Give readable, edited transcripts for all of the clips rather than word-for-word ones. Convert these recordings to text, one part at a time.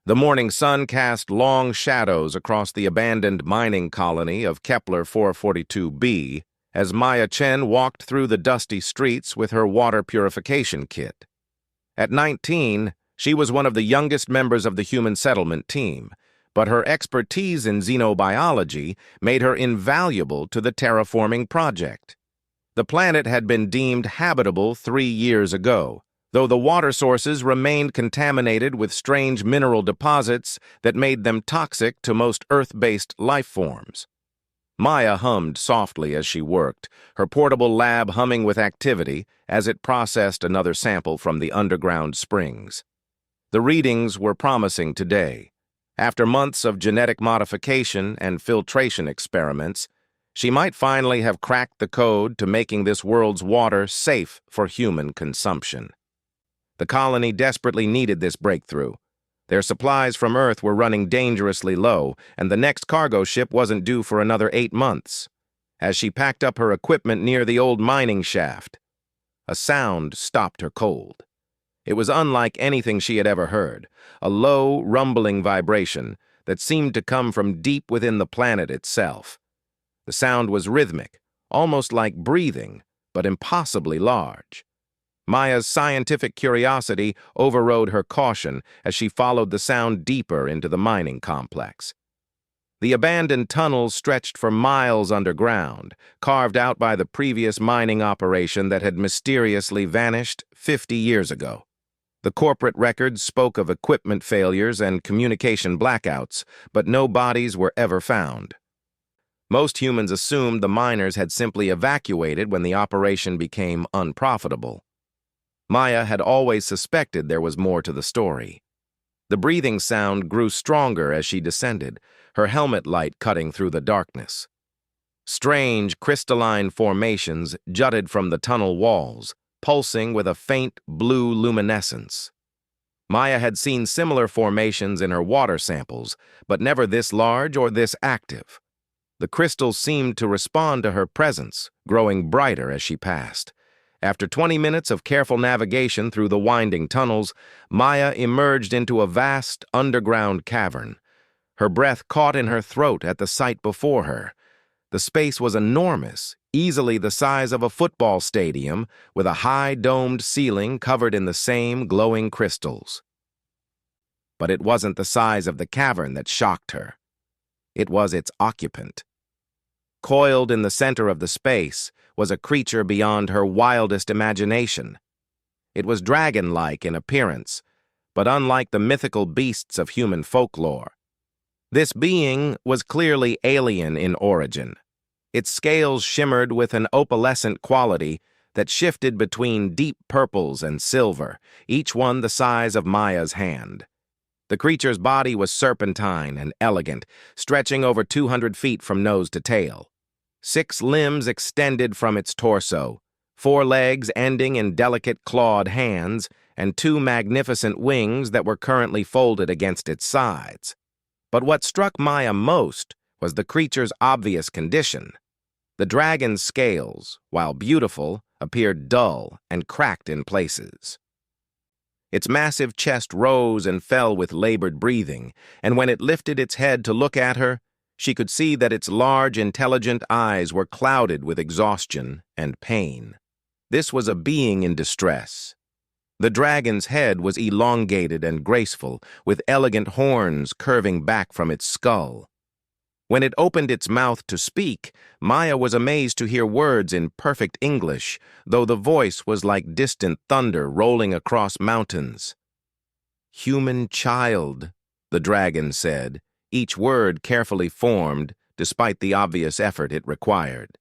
The morning sun cast long shadows across the abandoned mining colony of Kepler 442b as Maya Chen walked through the dusty streets with her water purification kit. At 19, she was one of the youngest members of the human settlement team, but her expertise in xenobiology made her invaluable to the terraforming project. The planet had been deemed habitable 3 years ago, though the water sources remained contaminated with strange mineral deposits that made them toxic to most Earth-based life forms. Maya hummed softly as she worked, her portable lab humming with activity as it processed another sample from the underground springs. The readings were promising today. After months of genetic modification and filtration experiments, she might finally have cracked the code to making this world's water safe for human consumption. The colony desperately needed this breakthrough. Their supplies from Earth were running dangerously low, and the next cargo ship wasn't due for another 8 months. As she packed up her equipment near the old mining shaft, a sound stopped her cold. It was unlike anything she had ever heard, a low, rumbling vibration that seemed to come from deep within the planet itself. The sound was rhythmic, almost like breathing, but impossibly large. Maya's scientific curiosity overrode her caution as she followed the sound deeper into the mining complex. The abandoned tunnels stretched for miles underground, carved out by the previous mining operation that had mysteriously vanished 50 years ago. The corporate records spoke of equipment failures and communication blackouts, but no bodies were ever found. Most humans assumed the miners had simply evacuated when the operation became unprofitable. Maya had always suspected there was more to the story. The breathing sound grew stronger as she descended, her helmet light cutting through the darkness. Strange, crystalline formations jutted from the tunnel walls, pulsing with a faint blue luminescence. Maya had seen similar formations in her water samples, but never this large or this active. The crystals seemed to respond to her presence, growing brighter as she passed. After 20 minutes of careful navigation through the winding tunnels, Maya emerged into a vast underground cavern. Her breath caught in her throat at the sight before her. The space was enormous, easily the size of a football stadium, with a high domed ceiling covered in the same glowing crystals. But it wasn't the size of the cavern that shocked her. It was its occupant. Coiled in the center of the space was a creature beyond her wildest imagination. It was dragon-like in appearance, but unlike the mythical beasts of human folklore. This being was clearly alien in origin. Its scales shimmered with an opalescent quality that shifted between deep purples and silver, each one the size of Maya's hand. The creature's body was serpentine and elegant, stretching over 200 feet from nose to tail. 6 limbs extended from its torso, 4 legs ending in delicate clawed hands, and 2 magnificent wings that were currently folded against its sides. But what struck Maya most was the creature's obvious condition. The dragon's scales, while beautiful, appeared dull and cracked in places. Its massive chest rose and fell with labored breathing, and when it lifted its head to look at her, she could see that its large, intelligent eyes were clouded with exhaustion and pain. This was a being in distress. The dragon's head was elongated and graceful, with elegant horns curving back from its skull. When it opened its mouth to speak, Maya was amazed to hear words in perfect English, though the voice was like distant thunder rolling across mountains. "Human child," the dragon said, each word carefully formed, despite the obvious effort it required.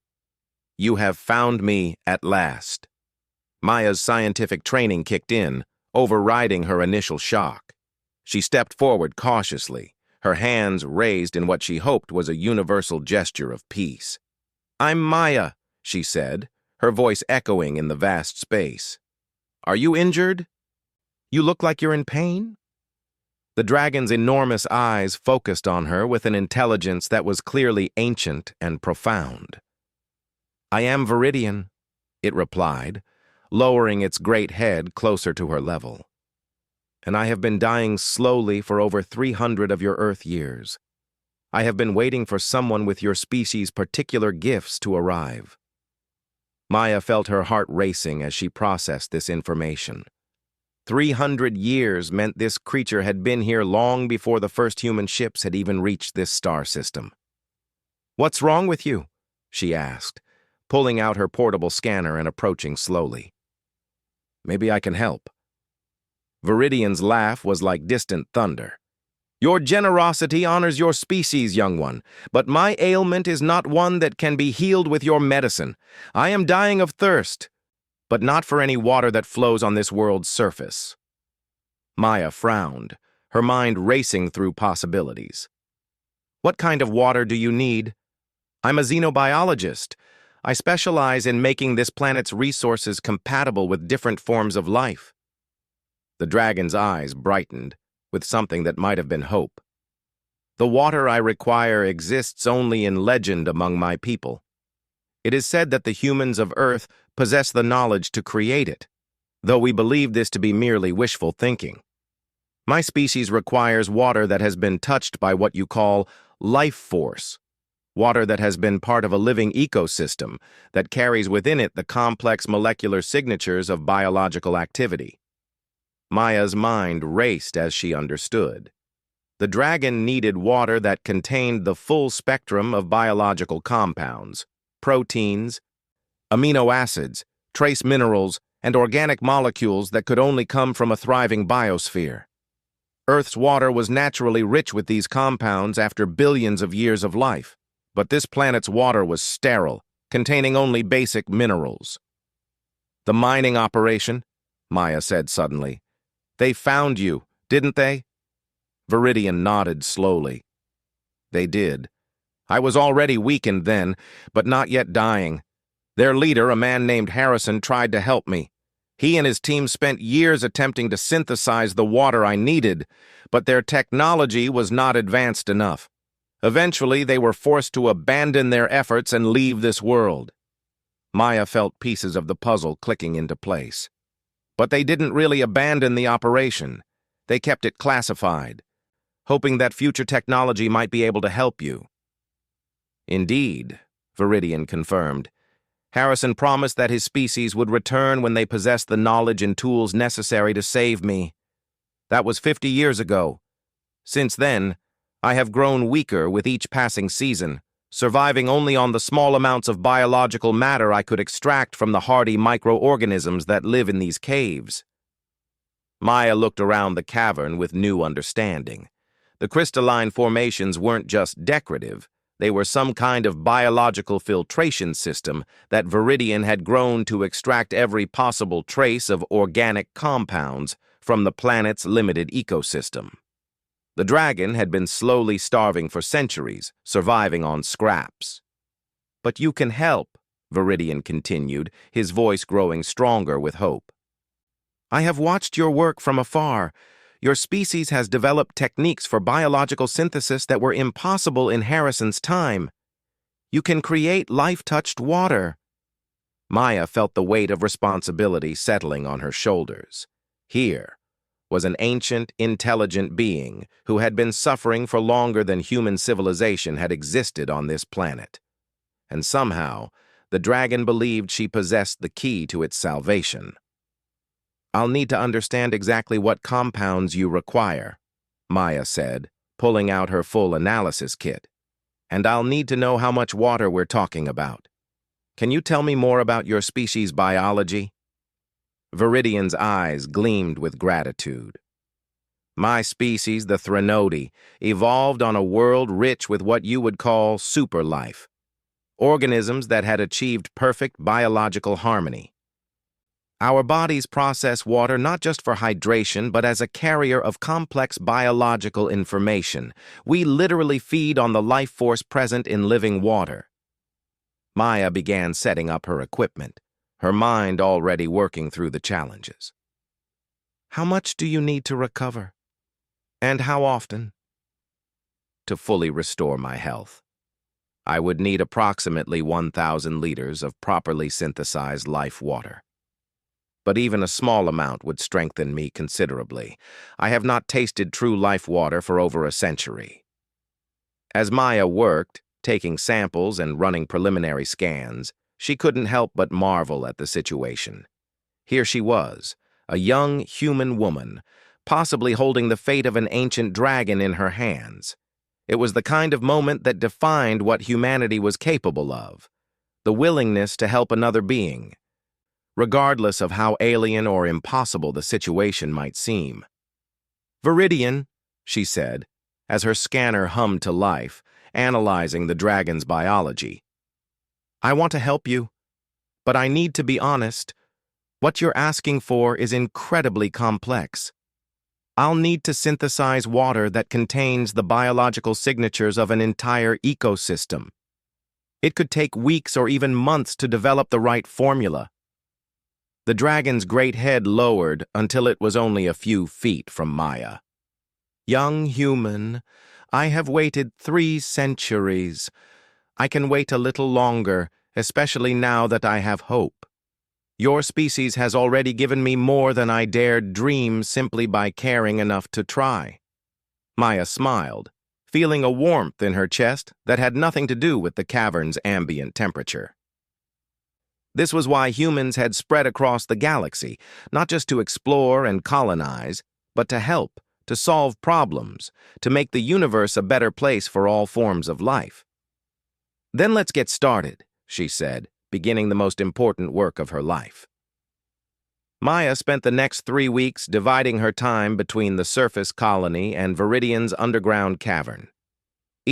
"You have found me at last." Maya's scientific training kicked in, overriding her initial shock. She stepped forward cautiously, her hands raised in what she hoped was a universal gesture of peace. "I'm Maya," she said, her voice echoing in the vast space. "Are you injured? You look like you're in pain?" The dragon's enormous eyes focused on her with an intelligence that was clearly ancient and profound. "I am Viridian," it replied, lowering its great head closer to her level. and I have been dying slowly for over 300 of your Earth years. I have been waiting for someone with your species' particular gifts to arrive." Maya felt her heart racing as she processed this information. 300 years meant this creature had been here long before the first human ships had even reached this star system. "What's wrong with you?" she asked, pulling out her portable scanner and approaching slowly. "Maybe I can help." Viridian's laugh was like distant thunder. "Your generosity honors your species, young one, but my ailment is not one that can be healed with your medicine. I am dying of thirst, but not for any water that flows on this world's surface." Maya frowned, her mind racing through possibilities. "What kind of water do you need?" "I'm a xenobiologist. I specialize in making this planet's resources compatible with different forms of life." The dragon's eyes brightened with something that might have been hope. "The water I require exists only in legend among my people. It is said that the humans of Earth possess the knowledge to create it, though we believe this to be merely wishful thinking. My species requires water that has been touched by what you call life force, water that has been part of a living ecosystem that carries within it the complex molecular signatures of biological activity." Maya's mind raced as she understood. The dragon needed water that contained the full spectrum of biological compounds, proteins, amino acids, trace minerals, and organic molecules that could only come from a thriving biosphere. Earth's water was naturally rich with these compounds after billions of years of life, but this planet's water was sterile, containing only basic minerals. "The mining operation," Maya said suddenly. "They found you, didn't they?" Viridian nodded slowly. "They did. I was already weakened then, but not yet dying. Their leader, a man named Harrison, tried to help me. He and his team spent years attempting to synthesize the water I needed, but their technology was not advanced enough. Eventually, they were forced to abandon their efforts and leave this world." Maya felt pieces of the puzzle clicking into place. "But they didn't really abandon the operation. They kept it classified, hoping that future technology might be able to help you." "Indeed," Viridian confirmed. "Harrison promised that his species would return when they possessed the knowledge and tools necessary to save me. That was 50 years ago. Since then, I have grown weaker with each passing season, surviving only on the small amounts of biological matter I could extract from the hardy microorganisms that live in these caves." Maya looked around the cavern with new understanding. The crystalline formations weren't just decorative. They were some kind of biological filtration system that Viridian had grown to extract every possible trace of organic compounds from the planet's limited ecosystem. The dragon had been slowly starving for centuries, surviving on scraps. "But you can help," Viridian continued, his voice growing stronger with hope. "I have watched your work from afar. Your species has developed techniques for biological synthesis that were impossible in Harrison's time. You can create life-touched water." Maya felt the weight of responsibility settling on her shoulders. Here was an ancient, intelligent being who had been suffering for longer than human civilization had existed on this planet. And somehow, the dragon believed she possessed the key to its salvation. "I'll need to understand exactly what compounds you require," Maya said, pulling out her full analysis kit. "And I'll need to know how much water we're talking about. Can you tell me more about your species' biology?" Viridian's eyes gleamed with gratitude. "My species, the Threnody, evolved on a world rich with what you would call super life, organisms that had achieved perfect biological harmony. Our bodies process water not just for hydration, but as a carrier of complex biological information. We literally feed on the life force present in living water." Maya began setting up her equipment, her mind already working through the challenges. "How much do you need to recover? And how often?" "To fully restore my health, I would need approximately 1,000 liters of properly synthesized life water." but even a small amount would strengthen me considerably. I have not tasted true life water for over a century. As Maya worked, taking samples and running preliminary scans, she couldn't help but marvel at the situation. Here she was, a young human woman, possibly holding the fate of an ancient dragon in her hands. It was the kind of moment that defined what humanity was capable of, the willingness to help another being, regardless of how alien or impossible the situation might seem. "Viridian," she said, as her scanner hummed to life, analyzing the dragon's biology. "I want to help you, but I need to be honest. What you're asking for is incredibly complex. I'll need to synthesize water that contains the biological signatures of an entire ecosystem. It could take weeks or even months to develop the right formula." The dragon's great head lowered until it was only a few feet from Maya. "Young human, I have waited 3 centuries. I can wait a little longer, especially now that I have hope. Your species has already given me more than I dared dream simply by caring enough to try." Maya smiled, feeling a warmth in her chest that had nothing to do with the cavern's ambient temperature. This was why humans had spread across the galaxy, not just to explore and colonize, but to help, to solve problems, to make the universe a better place for all forms of life. "Then let's get started," she said, beginning the most important work of her life. Maya spent the next 3 weeks dividing her time between the surface colony and Viridian's underground cavern.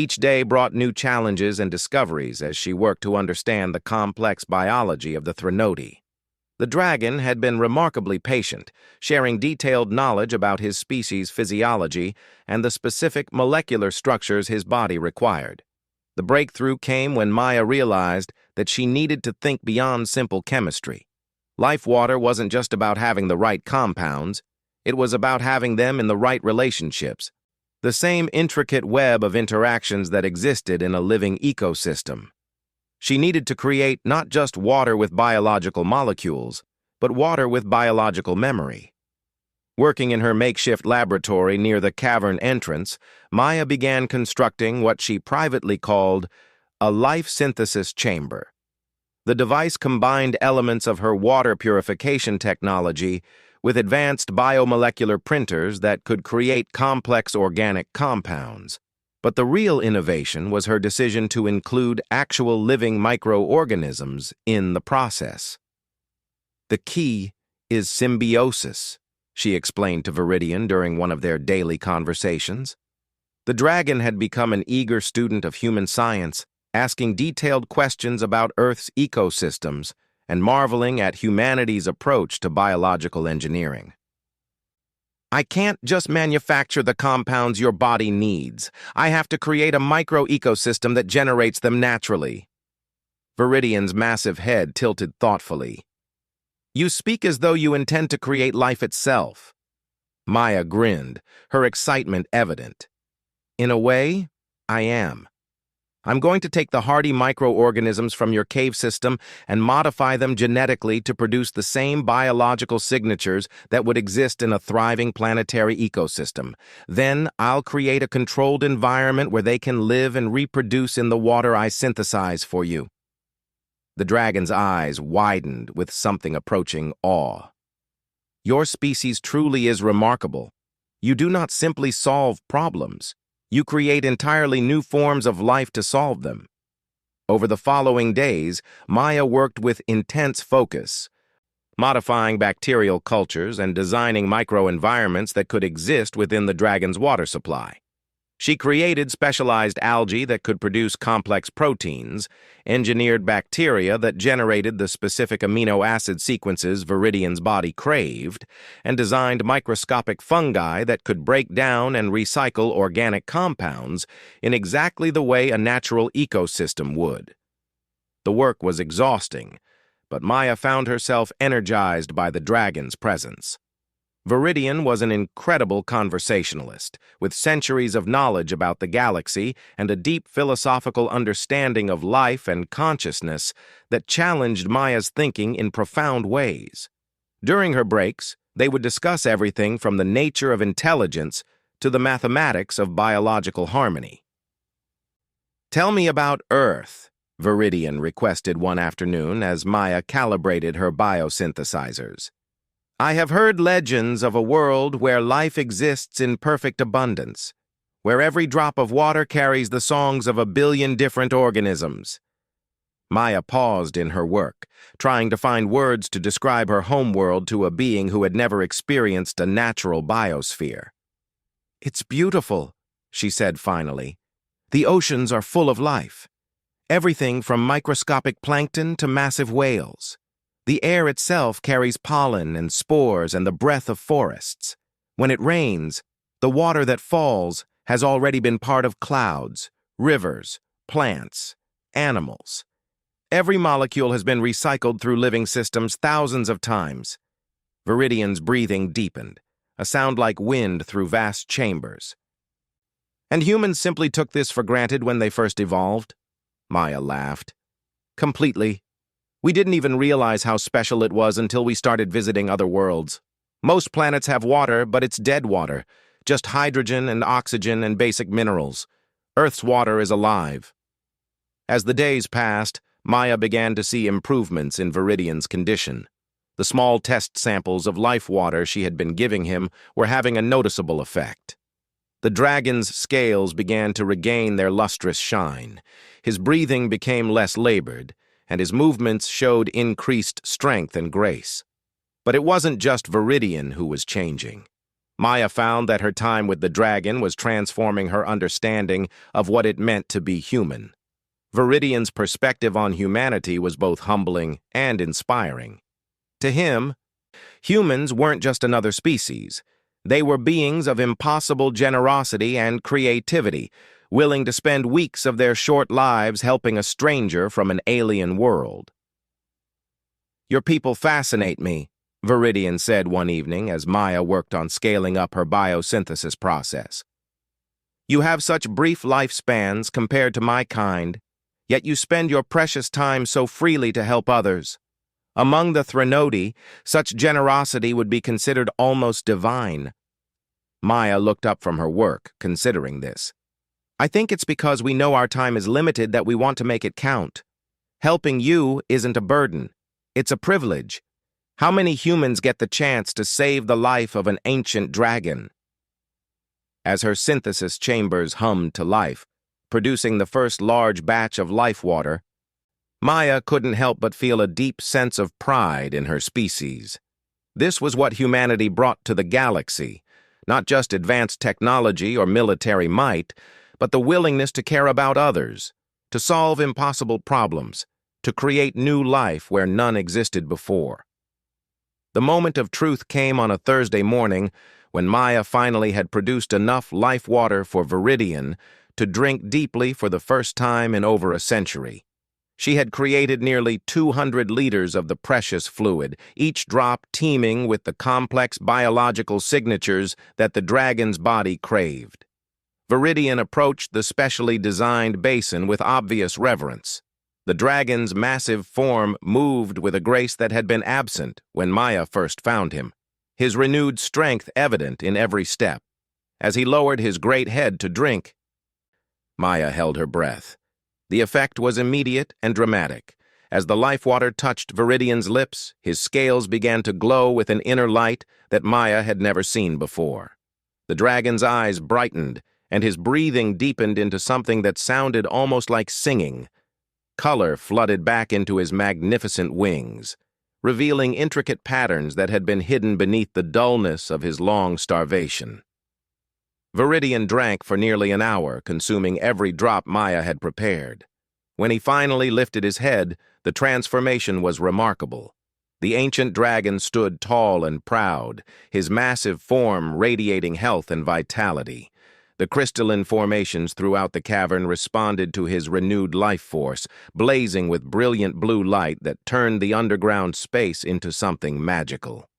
Each day brought new challenges and discoveries as she worked to understand the complex biology of the Threnody. The dragon had been remarkably patient, sharing detailed knowledge about his species' physiology and the specific molecular structures his body required. The breakthrough came when Maya realized that she needed to think beyond simple chemistry. Life water wasn't just about having the right compounds, it was about having them in the right relationships, the same intricate web of interactions that existed in a living ecosystem. She needed to create not just water with biological molecules, but water with biological memory. Working in her makeshift laboratory near the cavern entrance, Maya began constructing what she privately called a life synthesis chamber. The device combined elements of her water purification technology with advanced biomolecular printers that could create complex organic compounds. But the real innovation was her decision to include actual living microorganisms in the process. "The key is symbiosis," she explained to Viridian during one of their daily conversations. The dragon had become an eager student of human science, asking detailed questions about Earth's ecosystems and marveling at humanity's approach to biological engineering. "I can't just manufacture the compounds your body needs. I have to create a micro-ecosystem that generates them naturally." Viridian's massive head tilted thoughtfully. "You speak as though you intend to create life itself." Maya grinned, her excitement evident. "In a way, I am. I'm going to take the hardy microorganisms from your cave system and modify them genetically to produce the same biological signatures that would exist in a thriving planetary ecosystem. Then I'll create a controlled environment where they can live and reproduce in the water I synthesize for you." The dragon's eyes widened with something approaching awe. "Your species truly is remarkable. You do not simply solve problems. You create entirely new forms of life to solve them." Over the following days, Maya worked with intense focus, modifying bacterial cultures and designing microenvironments that could exist within the dragon's water supply. She created specialized algae that could produce complex proteins, engineered bacteria that generated the specific amino acid sequences Viridian's body craved, and designed microscopic fungi that could break down and recycle organic compounds in exactly the way a natural ecosystem would. The work was exhausting, but Maya found herself energized by the dragon's presence. Viridian was an incredible conversationalist, with centuries of knowledge about the galaxy and a deep philosophical understanding of life and consciousness that challenged Maya's thinking in profound ways. During her breaks, they would discuss everything from the nature of intelligence to the mathematics of biological harmony. "Tell me about Earth," Viridian requested one afternoon as Maya calibrated her biosynthesizers. "I have heard legends of a world where life exists in perfect abundance, where every drop of water carries the songs of 1 billion different organisms." Maya paused in her work, trying to find words to describe her homeworld to a being who had never experienced a natural biosphere. "It's beautiful," she said finally. "The oceans are full of life. Everything from microscopic plankton to massive whales. The air itself carries pollen and spores and the breath of forests. When it rains, the water that falls has already been part of clouds, rivers, plants, animals. Every molecule has been recycled through living systems thousands of times." Viridian's breathing deepened, a sound like wind through vast chambers. "And humans simply took this for granted when they first evolved?" Maya laughed. "Completely. We didn't even realize how special it was until we started visiting other worlds. Most planets have water, but it's dead water, just hydrogen and oxygen and basic minerals. Earth's water is alive." As the days passed, Maya began to see improvements in Viridian's condition. The small test samples of life water she had been giving him were having a noticeable effect. The dragon's scales began to regain their lustrous shine. His breathing became less labored, and his movements showed increased strength and grace. But it wasn't just Viridian who was changing. Maya found that her time with the dragon was transforming her understanding of what it meant to be human. Viridian's perspective on humanity was both humbling and inspiring. To him, humans weren't just another species. They were beings of impossible generosity and creativity, willing to spend weeks of their short lives helping a stranger from an alien world. "Your people fascinate me," Viridian said one evening as Maya worked on scaling up her biosynthesis process. "You have such brief lifespans compared to my kind, yet you spend your precious time so freely to help others. Among the Threnodi, such generosity would be considered almost divine." Maya looked up from her work, considering this. "I think it's because we know our time is limited that we want to make it count. Helping you isn't a burden. It's a privilege. How many humans get the chance to save the life of an ancient dragon?" As her synthesis chambers hummed to life, producing the first large batch of life water, Maya couldn't help but feel a deep sense of pride in her species. This was what humanity brought to the galaxy, not just advanced technology or military might, but the willingness to care about others, to solve impossible problems, to create new life where none existed before. The moment of truth came on a Thursday morning when Maya finally had produced enough life water for Viridian to drink deeply for the first time in over a century. She had created nearly 200 liters of the precious fluid, each drop teeming with the complex biological signatures that the dragon's body craved. Viridian approached the specially designed basin with obvious reverence. The dragon's massive form moved with a grace that had been absent when Maya first found him, his renewed strength evident in every step. As he lowered his great head to drink, Maya held her breath. The effect was immediate and dramatic. As the life water touched Viridian's lips, his scales began to glow with an inner light that Maya had never seen before. The dragon's eyes brightened, and his breathing deepened into something that sounded almost like singing. Color flooded back into his magnificent wings, revealing intricate patterns that had been hidden beneath the dullness of his long starvation. Viridian drank for nearly an hour, consuming every drop Maya had prepared. When he finally lifted his head, the transformation was remarkable. The ancient dragon stood tall and proud, his massive form radiating health and vitality. The crystalline formations throughout the cavern responded to his renewed life force, blazing with brilliant blue light that turned the underground space into something magical.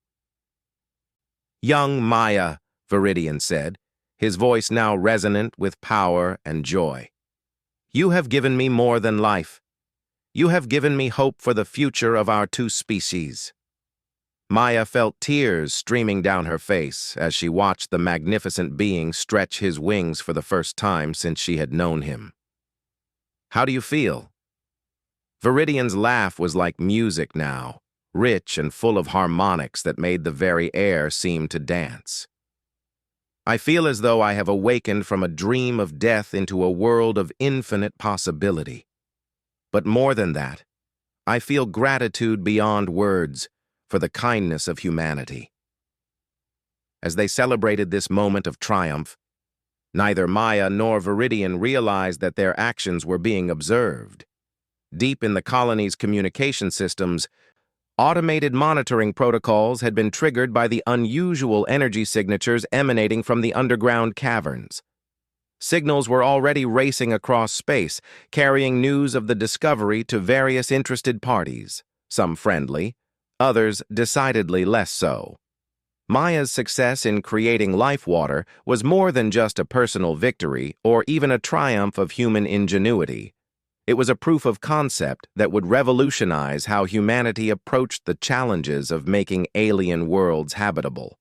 "Young Maya," Viridian said, his voice now resonant with power and joy. "You have given me more than life. You have given me hope for the future of our two species." Maya felt tears streaming down her face as she watched the magnificent being stretch his wings for the first time since she had known him. "How do you feel?" Viridian's laugh was like music now, rich and full of harmonics that made the very air seem to dance. "I feel as though I have awakened from a dream of death into a world of infinite possibility. But more than that, I feel gratitude beyond words for the kindness of humanity." As they celebrated this moment of triumph, neither Maya nor Viridian realized that their actions were being observed. Deep in the colony's communication systems, automated monitoring protocols had been triggered by the unusual energy signatures emanating from the underground caverns. Signals were already racing across space, carrying news of the discovery to various interested parties, some friendly, others decidedly less so. Maya's success in creating life water was more than just a personal victory or even a triumph of human ingenuity. It was a proof of concept that would revolutionize how humanity approached the challenges of making alien worlds habitable.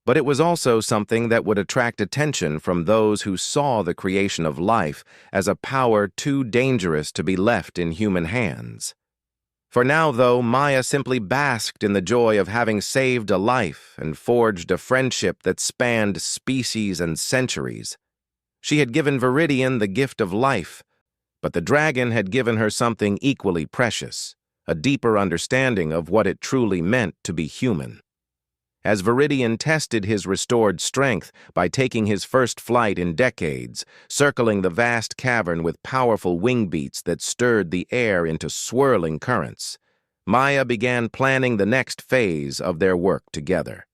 But it was also something that would attract attention from those who saw the creation of life as a power too dangerous to be left in human hands. For now, though, Maya simply basked in the joy of having saved a life and forged a friendship that spanned species and centuries. She had given Viridian the gift of life, but the dragon had given her something equally precious, a deeper understanding of what it truly meant to be human. As Viridian tested his restored strength by taking his first flight in decades, circling the vast cavern with powerful wing beats that stirred the air into swirling currents, Maya began planning the next phase of their work together.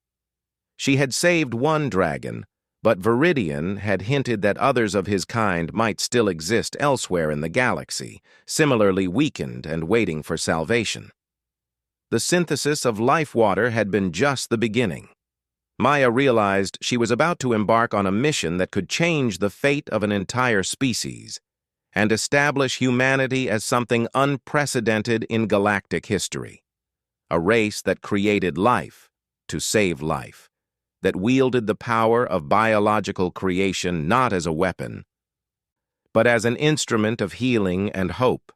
She had saved one dragon, but Viridian had hinted that others of his kind might still exist elsewhere in the galaxy, similarly weakened and waiting for salvation. The synthesis of life water had been just the beginning. Maya realized she was about to embark on a mission that could change the fate of an entire species and establish humanity as something unprecedented in galactic history. A race that created life to save life, that wielded the power of biological creation not as a weapon, but as an instrument of healing and hope.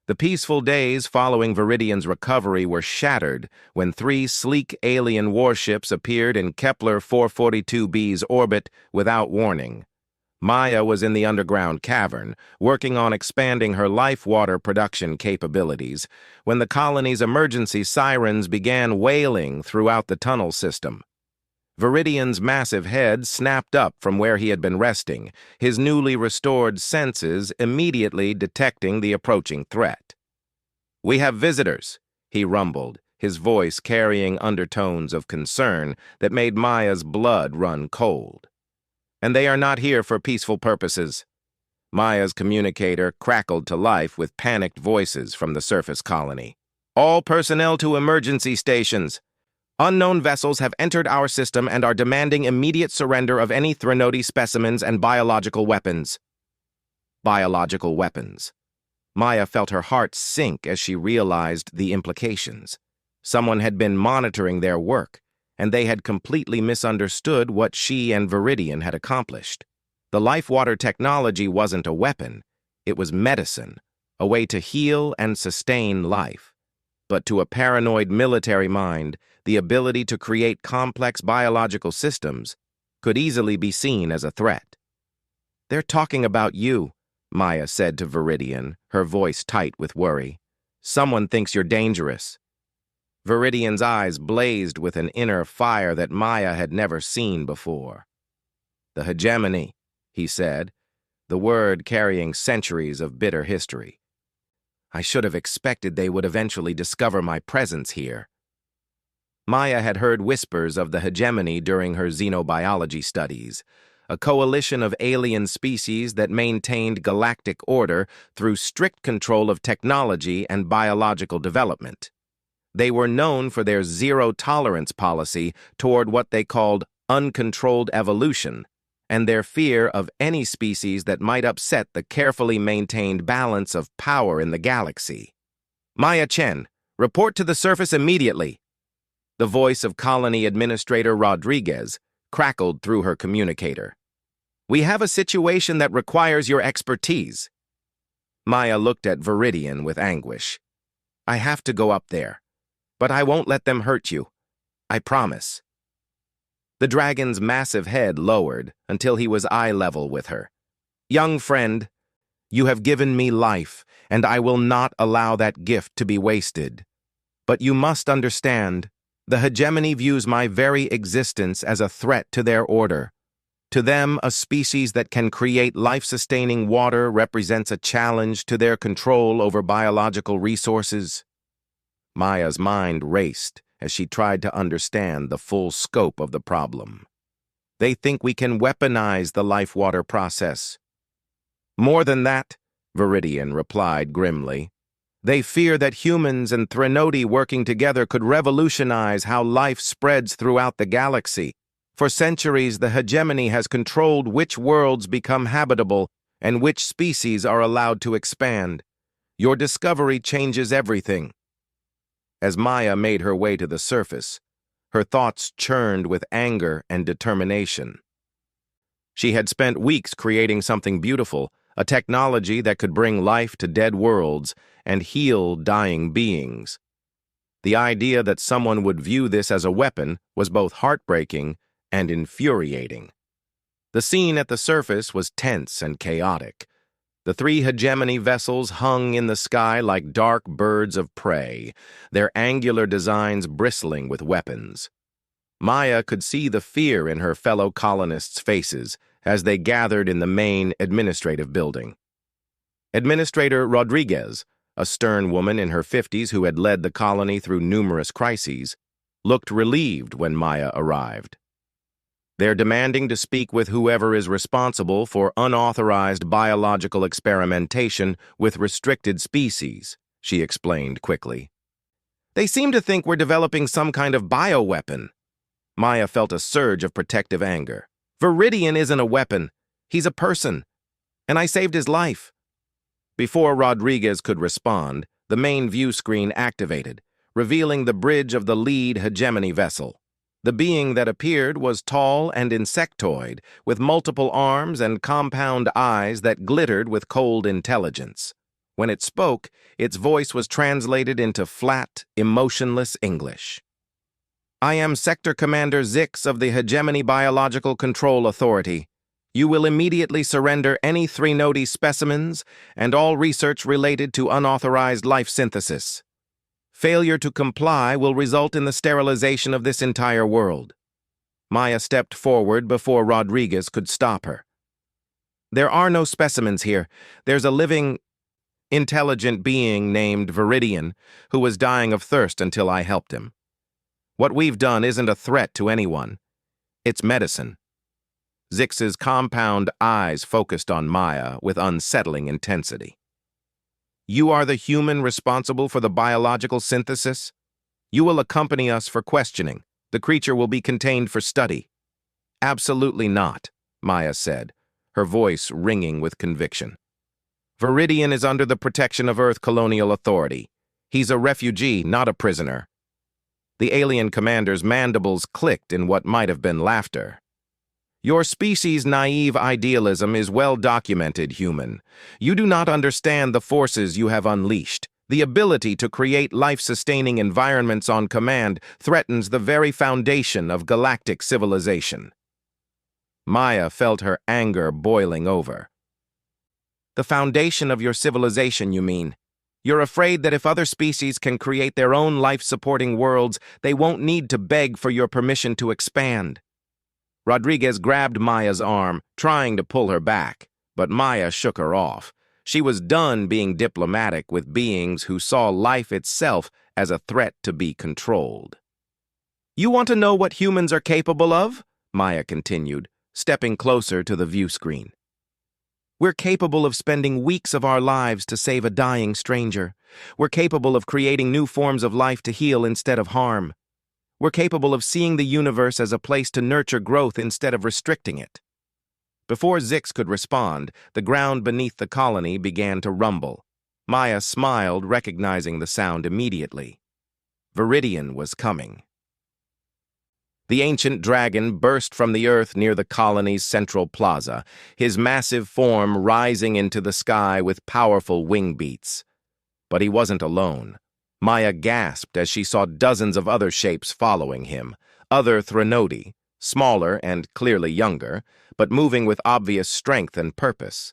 The peaceful days following Viridian's recovery were shattered when 3 sleek alien warships appeared in Kepler 442b's orbit without warning. Maya was in the underground cavern, working on expanding her life water production capabilities, when the colony's emergency sirens began wailing throughout the tunnel system. Viridian's massive head snapped up from where he had been resting, his newly restored senses immediately detecting the approaching threat. "We have visitors," he rumbled, his voice carrying undertones of concern that made Maya's blood run cold. "And they are not here for peaceful purposes." Maya's communicator crackled to life with panicked voices from the surface colony. "All personnel to emergency stations. Unknown vessels have entered our system and are demanding immediate surrender of any Threnody specimens and biological weapons." Biological weapons. Maya felt her heart sink as she realized the implications. Someone had been monitoring their work, and they had completely misunderstood what she and Viridian had accomplished. The life water technology wasn't a weapon, it was medicine, a way to heal and sustain life. But to a paranoid military mind, the ability to create complex biological systems could easily be seen as a threat. "They're talking about you," Maya said to Viridian, her voice tight with worry. "Someone thinks you're dangerous." Viridian's eyes blazed with an inner fire that Maya had never seen before. "The hegemony," he said, the word carrying centuries of bitter history. "I should have expected they would eventually discover my presence here." Maya had heard whispers of the hegemony during her xenobiology studies, a coalition of alien species that maintained galactic order through strict control of technology and biological development. They were known for their zero-tolerance policy toward what they called uncontrolled evolution, and their fear of any species that might upset the carefully maintained balance of power in the galaxy. "Maya Chen, report to the surface immediately." The voice of Colony Administrator Rodriguez crackled through her communicator. "We have a situation that requires your expertise." Maya looked at Viridian with anguish. "I have to go up there, but I won't let them hurt you. I promise." The dragon's massive head lowered until he was eye level with her. "Young friend, you have given me life, and I will not allow that gift to be wasted. But you must understand, the hegemony views my very existence as a threat to their order. To them, a species that can create life-sustaining water represents a challenge to their control over biological resources." Maya's mind raced as she tried to understand the full scope of the problem. "They think we can weaponize the life-water process." "More than that," Viridian replied grimly. "They fear that humans and Threnody working together could revolutionize how life spreads throughout the galaxy. For centuries, the hegemony has controlled which worlds become habitable and which species are allowed to expand. Your discovery changes everything." As Maya made her way to the surface, her thoughts churned with anger and determination. She had spent weeks creating something beautiful, a technology that could bring life to dead worlds and heal dying beings. The idea that someone would view this as a weapon was both heartbreaking and infuriating. The scene at the surface was tense and chaotic. The three hegemony vessels hung in the sky like dark birds of prey, their angular designs bristling with weapons. Maya could see the fear in her fellow colonists' faces as they gathered in the main administrative building. Administrator Rodriguez, a stern woman in her 50s who had led the colony through numerous crises, looked relieved when Maya arrived. "They're demanding to speak with whoever is responsible for unauthorized biological experimentation with restricted species," she explained quickly. "They seem to think we're developing some kind of bioweapon." Maya felt a surge of protective anger. "Viridian isn't a weapon. He's a person. And I saved his life." Before Rodriguez could respond, the main view screen activated, revealing the bridge of the lead hegemony vessel. The being that appeared was tall and insectoid, with multiple arms and compound eyes that glittered with cold intelligence. When it spoke, its voice was translated into flat, emotionless English. "I am Sector Commander Zix of the Hegemony Biological Control Authority. You will immediately surrender any Threnody specimens and all research related to unauthorized life synthesis. Failure to comply will result in the sterilization of this entire world." Maya stepped forward before Rodriguez could stop her. "There are no specimens here. There's a living, intelligent being named Viridian who was dying of thirst until I helped him. What we've done isn't a threat to anyone. It's medicine." Zix's compound eyes focused on Maya with unsettling intensity. "You are the human responsible for the biological synthesis? You will accompany us for questioning. The creature will be contained for study." "Absolutely not," Maya said, her voice ringing with conviction. "Viridian is under the protection of Earth Colonial Authority. He's a refugee, not a prisoner." The alien commander's mandibles clicked in what might have been laughter. "Your species' naive idealism is well documented, human. You do not understand the forces you have unleashed. The ability to create life-sustaining environments on command threatens the very foundation of galactic civilization." Maya felt her anger boiling over. "The foundation of your civilization, you mean? You're afraid that if other species can create their own life-supporting worlds, they won't need to beg for your permission to expand." Rodriguez grabbed Maya's arm, trying to pull her back, but Maya shook her off. She was done being diplomatic with beings who saw life itself as a threat to be controlled. "You want to know what humans are capable of?" Maya continued, stepping closer to the view screen. "We're capable of spending weeks of our lives to save a dying stranger. We're capable of creating new forms of life to heal instead of harm. We're capable of seeing the universe as a place to nurture growth instead of restricting it." Before Zix could respond, the ground beneath the colony began to rumble. Maya smiled, recognizing the sound immediately. Viridian was coming. The ancient dragon burst from the earth near the colony's central plaza, his massive form rising into the sky with powerful wing beats. But he wasn't alone. Maya gasped as she saw dozens of other shapes following him, other Threnodi, smaller and clearly younger, but moving with obvious strength and purpose.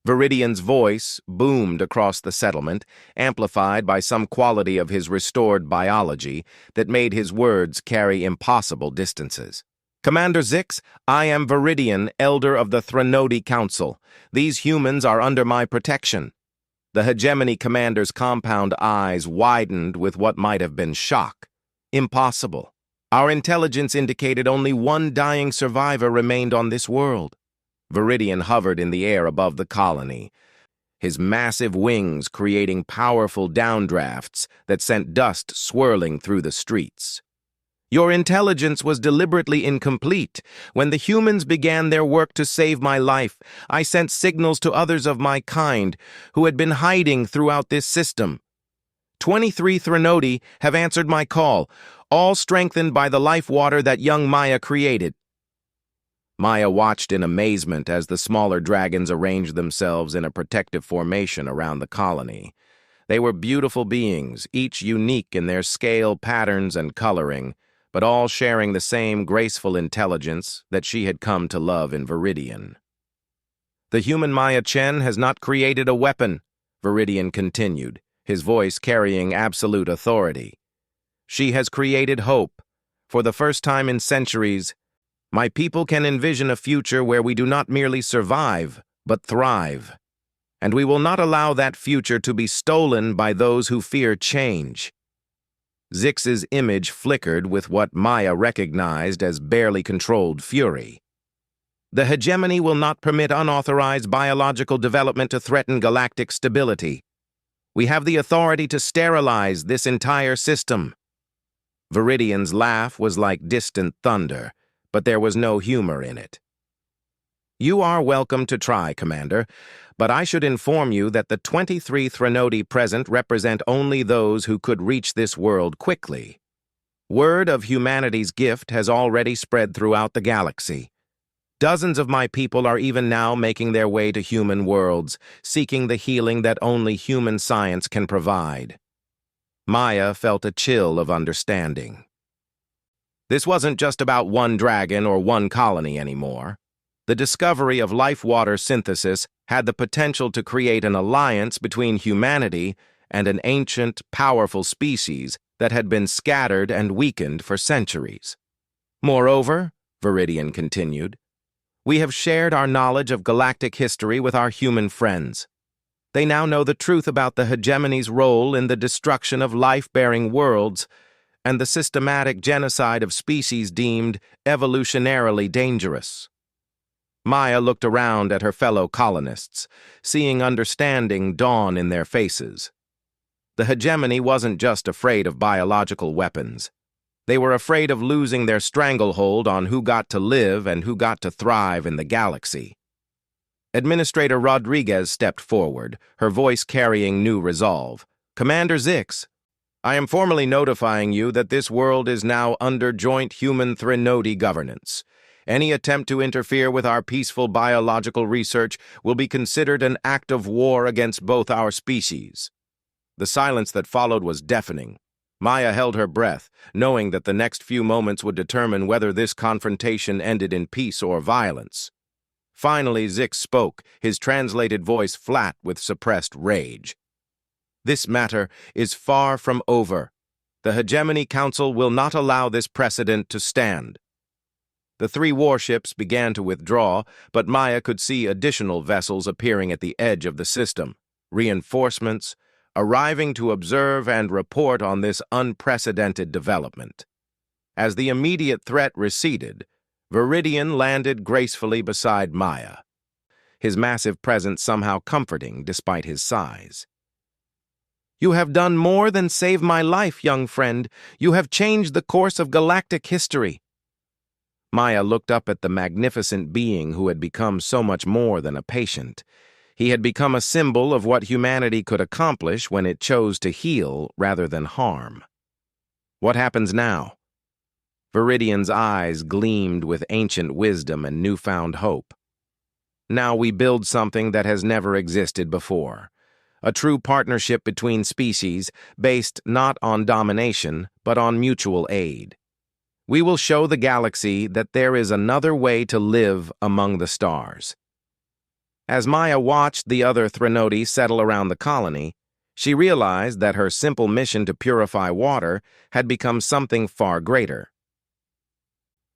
Viridian's voice boomed across the settlement, amplified by some quality of his restored biology that made his words carry impossible distances. "Commander Zix, I am Viridian, elder of the Threnodi Council. These humans are under my protection." The hegemony commander's compound eyes widened with what might have been shock. Impossible. Our intelligence indicated only one dying survivor remained on this world. Viridian hovered in the air above the colony, his massive wings creating powerful downdrafts that sent dust swirling through the streets. "Your intelligence was deliberately incomplete. When the humans began their work to save my life, I sent signals to others of my kind who had been hiding throughout this system. 23 Threnodi have answered my call, all strengthened by the life water that young Maya created." Maya watched in amazement as the smaller dragons arranged themselves in a protective formation around the colony. They were beautiful beings, each unique in their scale patterns and coloring, but all sharing the same graceful intelligence that she had come to love in Viridian. "The human Maya Chen has not created a weapon," Viridian continued, his voice carrying absolute authority. "She has created hope. For the first time in centuries, my people can envision a future where we do not merely survive, but thrive. And we will not allow that future to be stolen by those who fear change." Zix's image flickered with what Maya recognized as barely controlled fury. "The hegemony will not permit unauthorized biological development to threaten galactic stability. We have the authority to sterilize this entire system." Viridian's laugh was like distant thunder, but there was no humor in it. "You are welcome to try, Commander, but I should inform you that the 23 Threnodi present represent only those who could reach this world quickly. Word of humanity's gift has already spread throughout the galaxy. Dozens of my people are even now making their way to human worlds, seeking the healing that only human science can provide." Maya felt a chill of understanding. This wasn't just about one dragon or one colony anymore. The discovery of life water synthesis had the potential to create an alliance between humanity and an ancient, powerful species that had been scattered and weakened for centuries. "Moreover," Viridian continued, "we have shared our knowledge of galactic history with our human friends. They now know the truth about the hegemony's role in the destruction of life-bearing worlds and the systematic genocide of species deemed evolutionarily dangerous." Maya looked around at her fellow colonists, seeing understanding dawn in their faces. The hegemony wasn't just afraid of biological weapons. They were afraid of losing their stranglehold on who got to live and who got to thrive in the galaxy. Administrator Rodriguez stepped forward, her voice carrying new resolve. "Commander Zix, I am formally notifying you that this world is now under joint human Threnodi governance. Any attempt to interfere with our peaceful biological research will be considered an act of war against both our species." The silence that followed was deafening. Maya held her breath, knowing that the next few moments would determine whether this confrontation ended in peace or violence. Finally, Zix spoke, his translated voice flat with suppressed rage. "This matter is far from over. The Hegemony Council will not allow this precedent to stand." The 3 warships began to withdraw, but Maya could see additional vessels appearing at the edge of the system, reinforcements, arriving to observe and report on this unprecedented development. As the immediate threat receded, Viridian landed gracefully beside Maya, his massive presence somehow comforting despite his size. "You have done more than save my life, young friend. You have changed the course of galactic history." Maya looked up at the magnificent being who had become so much more than a patient. He had become a symbol of what humanity could accomplish when it chose to heal rather than harm. "What happens now?" Viridian's eyes gleamed with ancient wisdom and newfound hope. Now we build something that has never existed before. A true partnership between species based not on domination, but on mutual aid. We will show the galaxy that there is another way to live among the stars. As Maya watched the other Threnodi settle around the colony, she realized that her simple mission to purify water had become something far greater.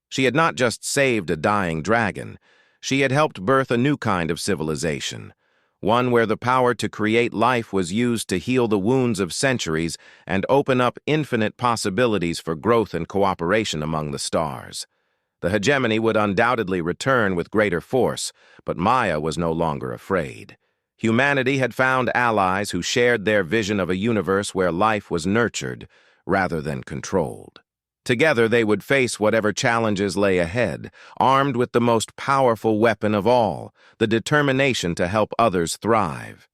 She had not just saved a dying dragon, she had helped birth a new kind of civilization, one where the power to create life was used to heal the wounds of centuries and open up infinite possibilities for growth and cooperation among the stars. The hegemony would undoubtedly return with greater force, but Maya was no longer afraid. Humanity had found allies who shared their vision of a universe where life was nurtured rather than controlled. Together they would face whatever challenges lay ahead, armed with the most powerful weapon of all, the determination to help others thrive.